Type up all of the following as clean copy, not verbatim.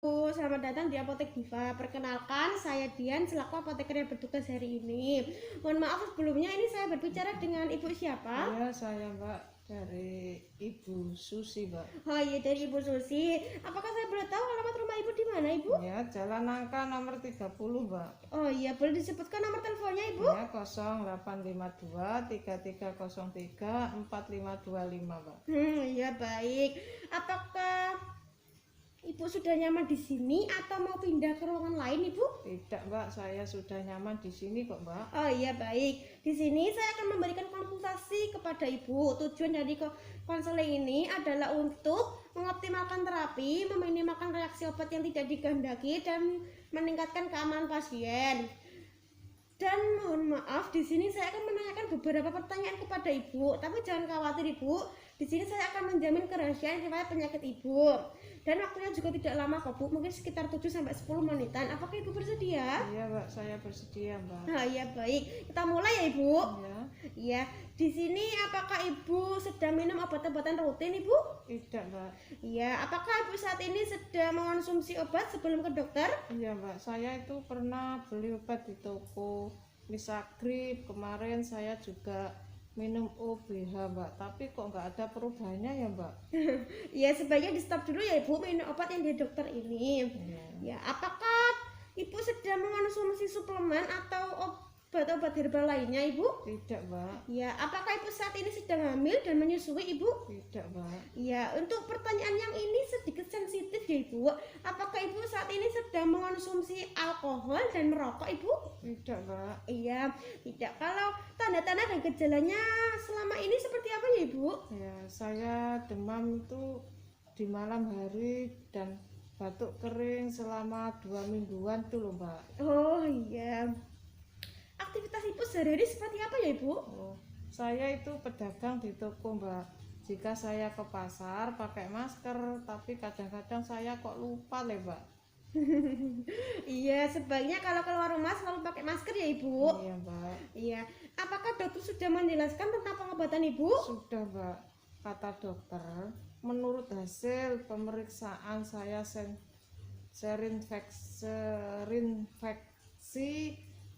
Selamat datang di Apotek Diva. Perkenalkan, saya Dian selaku apoteker yang bertugas hari ini. Mohon maaf sebelumnya, ini saya berbicara dengan Ibu siapa? Iya, saya Mbak dari Ibu Susi, Mbak. Oh iya, dari Ibu Susi. Apakah saya boleh tahu alamat rumah Ibu di mana, Ibu? Ya, Jalan Nangka nomor 30, Mbak. Oh iya, boleh disebutkan nomor teleponnya, Ibu? Ya, 0852 3303 4525, Mbak. Iya baik. Apakah Ibu sudah nyaman di sini atau mau pindah ke ruangan lain, Ibu? Tidak, Mbak, saya sudah nyaman di sini kok, Mbak. Oh iya baik. Di sini saya akan memberikan konsultasi kepada Ibu. Tujuan dari konseling ini adalah untuk mengoptimalkan terapi, meminimalkan reaksi obat yang tidak dikehendaki dan meningkatkan keamanan pasien. Dan mohon maaf, di sini saya akan menanyakan beberapa pertanyaan kepada Ibu. Tapi jangan khawatir, Ibu. Di sini saya akan menjamin kerahasiaan riwayat penyakit Ibu. Dan waktunya juga tidak lama kok, Bu. Mungkin sekitar 7 sampai 10 menitan. Apakah Ibu bersedia? Iya, Mbak, saya bersedia, Mbak. Nah, ya baik. Kita mulai ya, Ibu. Ya, Iya. Di sini apakah Ibu sedang minum obat-obatan rutin, Ibu? tidak, Mbak. Iya. Apakah Ibu saat ini sedang mengonsumsi obat sebelum ke dokter? Iya, Mbak, saya itu pernah beli obat di toko Misagrip. Kemarin saya juga minum OBH, Mbak, tapi kok nggak ada perubahannya ya, Mbak? Iya, sebaiknya di stop dulu ya, Ibu, minum obat yang dari dokter ini. Iya. Ya, apakah Ibu sedang mengonsumsi suplemen atau obat-obat herbal lainnya, Ibu? Tidak, Mbak. Ya, apakah Ibu saat ini sedang hamil dan menyusui, Ibu? Tidak, Mbak. Ya, untuk pertanyaan yang ini sedikit sensitif ya, Ibu. Apakah Ibu saat ini sedang mengonsumsi alkohol dan merokok, Ibu? Tidak, Mbak. Iya, tidak. Kalau tanda-tanda dan gejalanya selama ini seperti apa ya, Ibu? Ya, saya demam itu di malam hari dan batuk kering selama 2 mingguan tuh loh, Mbak. Oh iya. Aktivitas Ibu sehari-hari seperti apa ya, Ibu? Oh, saya itu pedagang di toko, Mbak. Jika saya ke pasar pakai masker, tapi kadang-kadang saya kok lupa deh, Mbak. Iya, sebaiknya kalau keluar rumah selalu pakai masker ya, Ibu. Iya, Mbak. Iya. Apakah dokter sudah menjelaskan tentang pengobatan Ibu? Sudah, Mbak. Kata dokter, menurut hasil pemeriksaan saya serinfeksi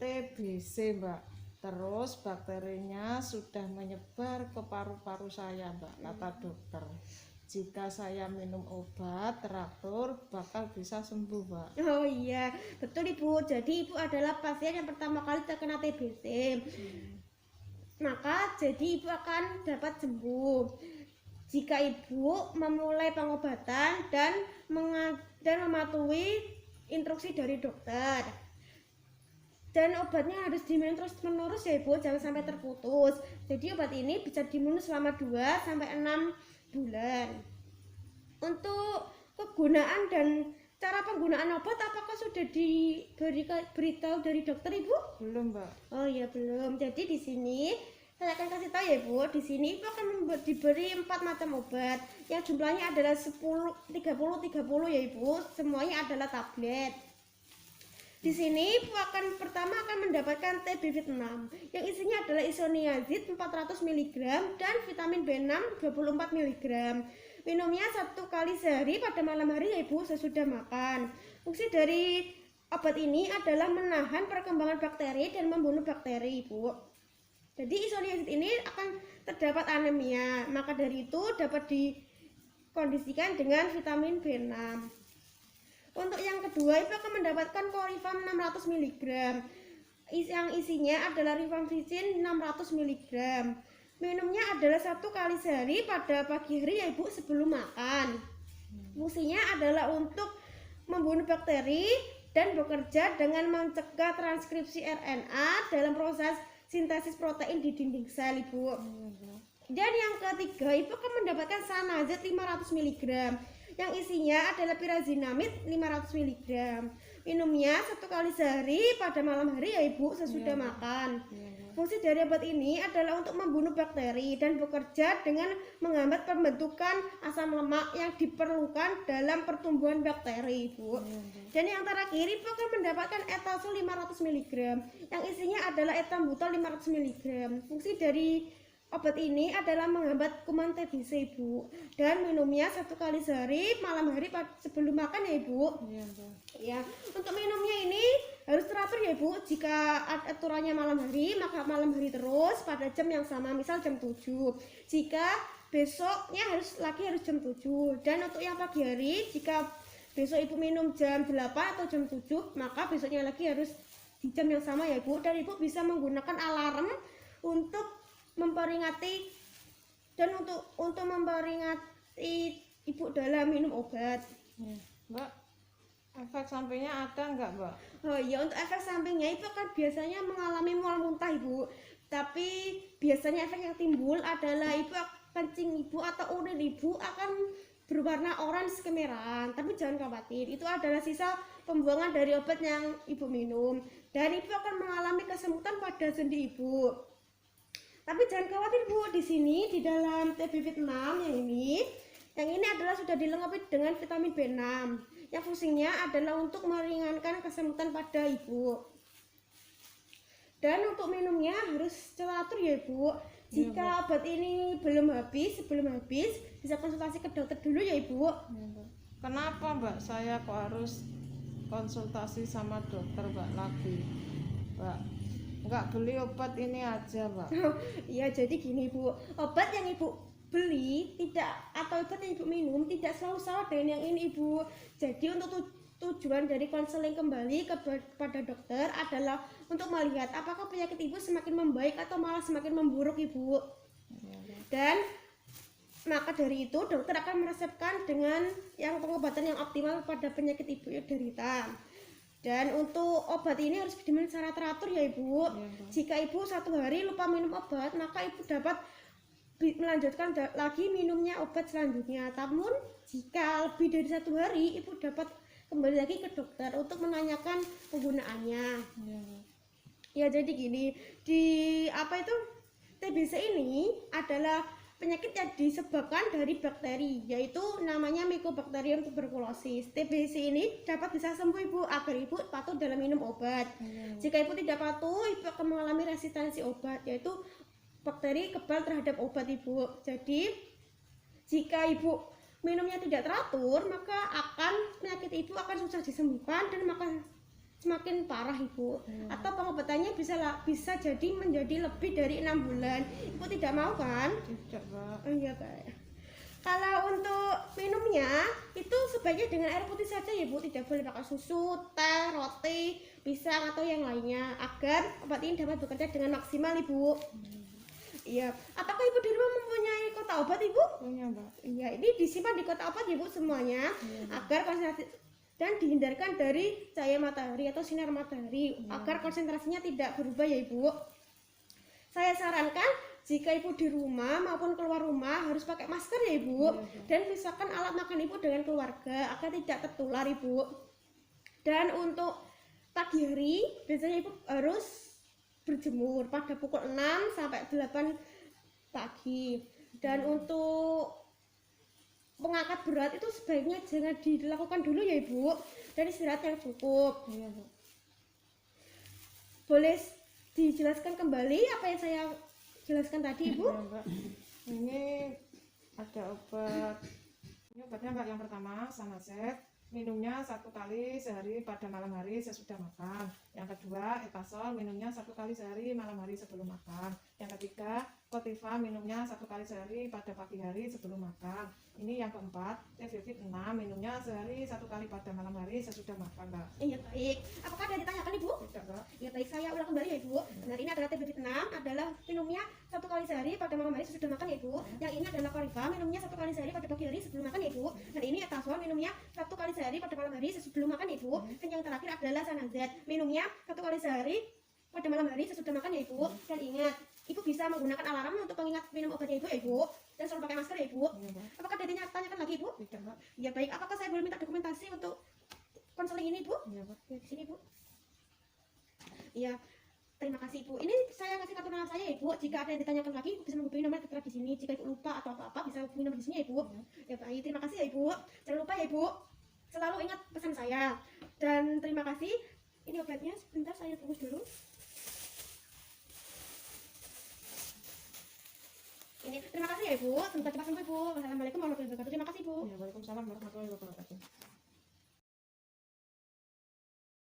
TBC, Mbak. Terus bakterinya sudah menyebar ke paru-paru saya, Mbak, kata dokter. Jika saya minum obat teratur bakal bisa sembuh, Mbak. Oh iya, betul Ibu. Jadi Ibu adalah pasien yang pertama kali terkena TBC. Maka jadi Ibu akan dapat sembuh jika Ibu memulai pengobatan dan mematuhi instruksi dari dokter. Dan obatnya harus diminum terus menerus ya, Ibu, jangan sampai terputus. Jadi obat ini bisa diminum selama 2 sampai 6 bulan. Untuk kegunaan dan cara penggunaan obat, apakah sudah diberitahu dari dokter, Ibu? Belum, Mbak. Oh ya, belum. Jadi di sini saya akan kasih tahu ya, Bu. Di sini Ibu akan diberi 4 macam obat yang jumlahnya adalah 10 30 ya, Ibu. Semuanya adalah tablet. Di sini Ibu pertama akan mendapatkan TB-Vit 6 yang isinya adalah isoniazid 400 mg dan vitamin B6 24 mg. Minumnya 1 kali sehari pada malam hari ya, Ibu, sesudah makan. Fungsi dari obat ini adalah menahan perkembangan bakteri dan membunuh bakteri, Ibu. Jadi isoniazid ini akan terdapat anemia, maka dari itu dapat dikondisikan dengan vitamin B6. Untuk yang kedua, Ibu akan mendapatkan Corifam 600 mg yang isinya adalah rifampicin 600 mg. Minumnya adalah 1 kali sehari pada pagi hari ya, Ibu, sebelum makan. Fungsinya adalah untuk membunuh bakteri dan bekerja dengan mencegah transkripsi RNA dalam proses sintesis protein di dinding sel, Ibu. Dan yang ketiga, Ibu akan mendapatkan Sanazet 500 mg yang isinya adalah pirazinamid 500 mg. Minumnya 1 kali sehari pada malam hari ya, Ibu, sesudah makan. Fungsi dari obat ini adalah untuk membunuh bakteri dan bekerja dengan menghambat pembentukan asam lemak yang diperlukan dalam pertumbuhan bakteri, Ibu. Dan yang terakhir, Ibu akan mendapatkan etasul 500 mg yang isinya adalah etambutol 500 mg. Fungsi dari obat ini adalah menghambat kuman TBC Ibu, dan minumnya 1 kali sehari malam hari sebelum makan ya Ibu. Iya, Mbak. Ya, untuk minumnya ini harus teratur ya Ibu. Jika aturannya malam hari, maka malam hari terus pada jam yang sama, misal jam 7. Jika besoknya harus jam 7. Dan untuk yang pagi hari, jika besok Ibu minum jam 8 atau jam 7, maka besoknya lagi harus di jam yang sama ya Ibu. Dan Ibu bisa menggunakan alarm untuk memperingati dan untuk memperingati Ibu dalam minum obat. Ya. Mbak, efek sampingnya ada nggak, Mbak? Oh iya, untuk efek sampingnya itu kan biasanya mengalami mual muntah Ibu. Tapi biasanya efek yang timbul adalah Ibu kencing Ibu atau urin Ibu akan berwarna orange kemerahan. Tapi jangan khawatir, itu adalah sisa pembuangan dari obat yang Ibu minum. Dan Ibu akan mengalami kesemutan pada sendi Ibu. Tapi jangan khawatir Bu, di sini di dalam TB Fit 6 yang ini adalah sudah dilengkapi dengan vitamin B6 yang fungsinya adalah untuk meringankan kesemutan pada Ibu. Dan untuk minumnya harus teratur ya Ibu. Jika obat ini sebelum habis bisa konsultasi ke dokter dulu ya Ibu. Ya, Mbak. Kenapa, Mbak, saya kok harus konsultasi sama dokter, Mbak, lagi? Mbak, nggak beli obat ini aja, Mbak. Ya jadi gini Bu, obat yang Ibu beli atau obat yang Ibu minum tidak selalu sama dengan yang ini Ibu. Jadi untuk tujuan dari konseling kembali kepada dokter adalah untuk melihat apakah penyakit Ibu semakin membaik atau malah semakin memburuk Ibu. Dan maka dari itu dokter akan meresepkan dengan yang pengobatan yang optimal pada penyakit Ibu yang derita. Dan untuk obat ini harus diminum secara teratur ya Ibu. Jika Ibu 1 hari lupa minum obat, maka Ibu dapat melanjutkan lagi minumnya obat selanjutnya. Namun jika lebih dari 1 hari, Ibu dapat kembali lagi ke dokter untuk menanyakan penggunaannya. Ya jadi gini, TBC ini adalah penyakit yang disebabkan dari bakteri, yaitu namanya Mycobacterium tuberculosis. TBC ini dapat bisa sembuh Ibu agar Ibu patuh dalam minum obat. Jika Ibu tidak patuh, Ibu akan mengalami resistensi obat, yaitu bakteri kebal terhadap obat Ibu. Jadi jika Ibu minumnya tidak teratur, maka penyakit Ibu akan susah disembuhkan dan akan semakin parah Ibu. Atau pengobatannya bisa jadi menjadi lebih dari 6 bulan. Ibu tidak mau kan? Tidak, Mbak. Oh iya Pak. Kalau untuk minumnya itu sebaiknya dengan air putih saja ya Bu, tidak boleh pakai susu, teh, roti, pisang atau yang lainnya agar obat ini dapat bekerja dengan maksimal Ibu. Iya. Apakah Ibu di rumah mempunyai kotak obat Ibu? Punya, Mbak. Iya, ini disimpan di kotak obat Ibu semuanya agar konsentrasi dan dihindarkan dari cahaya matahari atau sinar matahari agar konsentrasinya tidak berubah ya Ibu. Saya sarankan jika Ibu di rumah maupun keluar rumah harus pakai masker ya Ibu, dan pisahkan alat makan Ibu dengan keluarga agar tidak tertular Ibu. Dan untuk pagi hari biasanya Ibu harus berjemur pada pukul 6 sampai 8 pagi. Dan untuk mengangkat berat itu sebaiknya jangan dilakukan dulu ya Ibu, dan istirahat yang cukup. Boleh dijelaskan kembali apa yang saya jelaskan tadi Ibu? Mbak. Ini ada obat. Ini obatnya Mbak, yang pertama Sanacet. Minumnya 1 kali sehari pada malam hari sesudah makan. Yang kedua Etasol, minumnya 1 kali sehari malam hari sebelum makan. Yang ketiga Kotiva, minumnya 1 kali sehari pada pagi hari sebelum makan. Ini yang keempat TB Fit 6, minumnya sehari 1 kali pada malam hari sesudah makan, Mbak. Iya baik. Apakah ada ditanyakan Ibu? Tidak, Mbak. Ya baik, saya ulang kembali ya Ibu. Nah ini adalah TB Fit 6, adalah minumnya 1 kali sehari pada malam hari sesudah makan ya Ibu. Yang ini adalah Kotiva, minumnya 1 kali sehari pada pagi hari sebelum makan ya Ibu. Dan ini Etasol, minumnya 1 kali sehari pada malam hari sebelum makan ya Ibu. Dan yang terakhir adalah Sanazet, minumnya 1 kali sehari pada malam hari sesudah makan ya Ibu. Dan ingat, Ibu bisa menggunakan alarm untuk pengingat minum obatnya Ibu ya Ibu. Dan selalu pakai masker ya Ibu. Apakah ada ditanyakan lagi Ibu? Tidak, Mbak. Ya baik, apakah saya boleh minta dokumentasi untuk konseling ini Ibu? Iya, Mbak. Ya, di sini Ibu. Iya, terima kasih Ibu. Ini saya kasih kartu nama saya ya Ibu. Jika ada yang ditanyakan lagi, Ibu bisa menghubungi nomor tertera di sini. Jika Ibu lupa atau apa-apa, bisa hubungi nomor di sini ya Ibu. Ya baik, terima kasih ya Ibu. Jangan lupa ya Ibu, selalu ingat pesan saya. Dan terima kasih. Ini obatnya, sebentar saya tunggu dulu. Ini terima kasih ya Ibu, semoga cepat sembuh Ibu. Wassalamualaikum warahmatullahi wabarakatuh. Terima kasih Bu. Ya, waalaikumsalam warahmatullahi wabarakatuh.